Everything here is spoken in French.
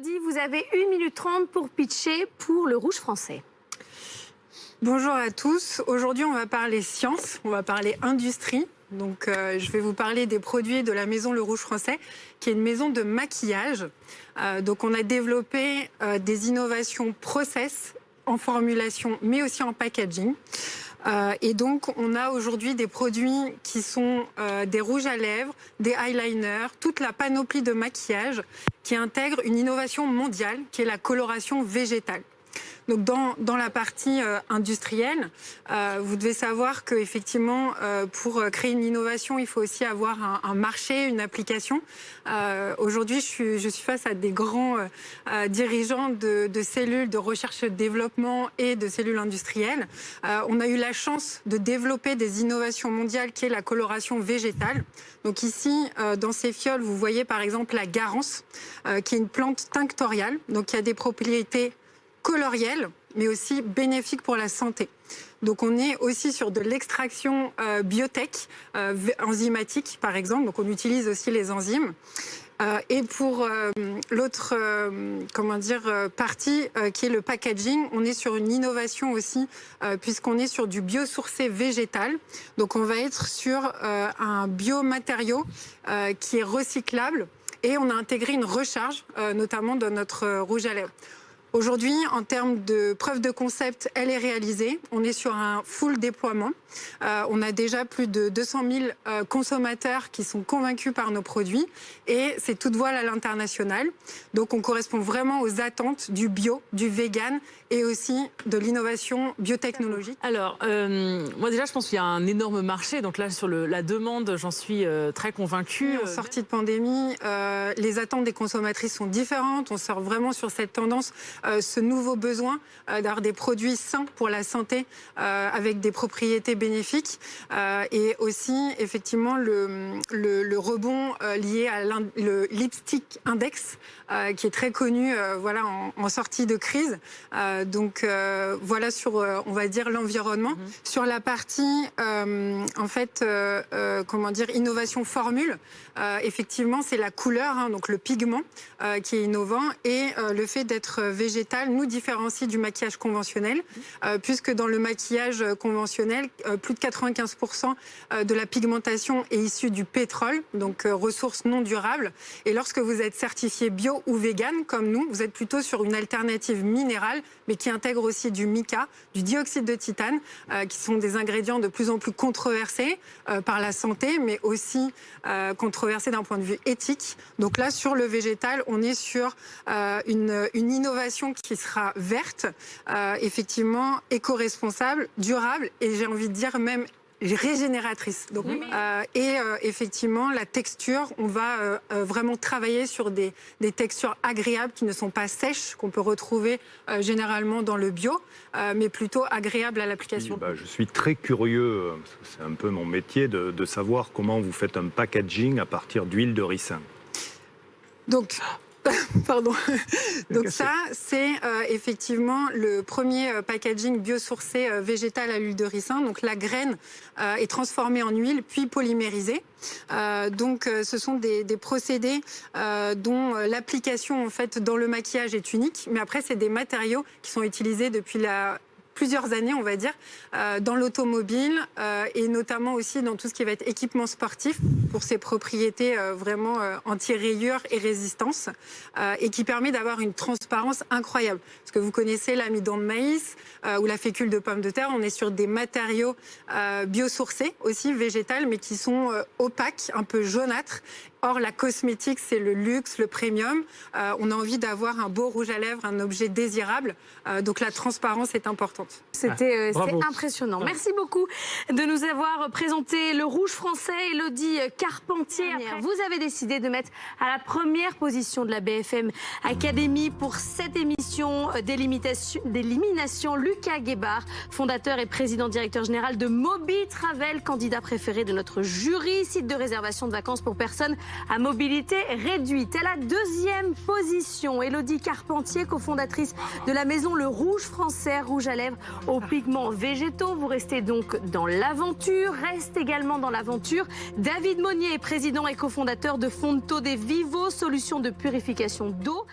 Elodie, vous avez 1 minute 30 pour pitcher pour le rouge français. Bonjour à tous. Aujourd'hui, on va parler science, on va parler industrie. Donc, je vais vous parler des produits de la maison Le Rouge Français, qui est une maison de maquillage. Donc, on a développé des innovations process en formulation, mais aussi en packaging. Et donc, on a aujourd'hui des produits qui sont des rouges à lèvres, des eyeliners, toute la panoplie de maquillage qui intègre une innovation mondiale, qui est la coloration végétale. Donc dans la partie industrielle, vous devez savoir qu'effectivement, pour créer une innovation, il faut aussi avoir un marché, une application. Aujourd'hui, je suis face à des grands dirigeants de cellules de recherche et de développement et de cellules industrielles. On a eu la chance de développer des innovations mondiales qui est la coloration végétale. Donc ici, dans ces fioles, vous voyez par exemple la garance, qui est une plante tinctoriale, donc qui a des propriétés colorielle, mais aussi bénéfique pour la santé. Donc on est aussi sur de l'extraction biotech, enzymatique par exemple, donc on utilise aussi les enzymes. Et pour l'autre partie qui est le packaging, on est sur une innovation aussi puisqu'on est sur du biosourcé végétal. Donc on va être sur un biomatériau qui est recyclable et on a intégré une recharge notamment dans notre rouge à lèvres. Aujourd'hui, en termes de preuve de concept, elle est réalisée. On est sur un full déploiement. On a déjà plus de 200 000 consommateurs qui sont convaincus par nos produits. Et c'est toute voile à l'international. Donc on correspond vraiment aux attentes du bio, du vegan et aussi de l'innovation biotechnologique. Alors, moi déjà, je pense qu'il y a un énorme marché. Donc là, sur la demande, j'en suis très convaincue. En sortie de pandémie, les attentes des consommatrices sont différentes. On sort vraiment sur cette tendance, ce nouveau besoin d'avoir des produits sains pour la santé avec des propriétés bénéfiques et aussi effectivement le rebond lié à le lipstick index qui est très connu voilà, en sortie de crise. Donc voilà sur on va dire l'environnement. Sur la partie en fait innovation formule, effectivement c'est la couleur, hein, donc le pigment qui est innovant et le fait d'être végétal nous différencie du maquillage conventionnel puisque dans le maquillage conventionnel plus de 95% de la pigmentation est issue du pétrole, donc ressource non durable, et lorsque vous êtes certifié bio ou vegan comme nous, vous êtes plutôt sur une alternative minérale mais qui intègre aussi du mica, du dioxyde de titane qui sont des ingrédients de plus en plus controversés par la santé mais aussi controversés d'un point de vue éthique. Donc là sur le végétal on est sur une innovation qui sera verte, effectivement éco-responsable, durable et j'ai envie de dire même régénératrice. Donc, effectivement, la texture, on va vraiment travailler sur des textures agréables qui ne sont pas sèches, qu'on peut retrouver généralement dans le bio, mais plutôt agréables à l'application. Oui, je suis très curieux, parce que c'est un peu mon métier, de savoir comment vous faites un packaging à partir d'huile de ricin. Donc... Pardon. Donc ça, c'est effectivement le premier packaging biosourcé végétal à l'huile de ricin. Donc la graine est transformée en huile puis polymérisée. Donc ce sont des procédés dont l'application en fait dans le maquillage est unique. Mais après, c'est des matériaux qui sont utilisés depuis plusieurs années, on va dire, dans l'automobile et notamment aussi dans tout ce qui va être équipement sportif pour ses propriétés vraiment anti-rayures et résistance et qui permet d'avoir une transparence incroyable. Parce que vous connaissez l'amidon de maïs ou la fécule de pomme de terre, on est sur des matériaux biosourcés aussi, végétales, mais qui sont opaques, un peu jaunâtres. Or, la cosmétique, c'est le luxe, le premium. On a envie d'avoir un beau rouge à lèvres, un objet désirable. Donc, la transparence est importante. C'était impressionnant. Merci beaucoup de nous avoir présenté le rouge français. Elodie Carpentier, vous avez décidé de mettre à la première position de la BFM Academy pour cette émission d'élimination. Lucas Guébard, fondateur et président directeur général de Mobi Travel, candidat préféré de notre jury, site de réservation de vacances pour personnes à mobilité réduite. À la deuxième position, Elodie Carpentier, cofondatrice de la maison Le Rouge Français, rouge à lèvres aux pigments végétaux. Vous restez donc dans l'aventure. Reste également dans l'aventure David Monnier, président et cofondateur de Fonto des Vivo, solution de purification d'eau.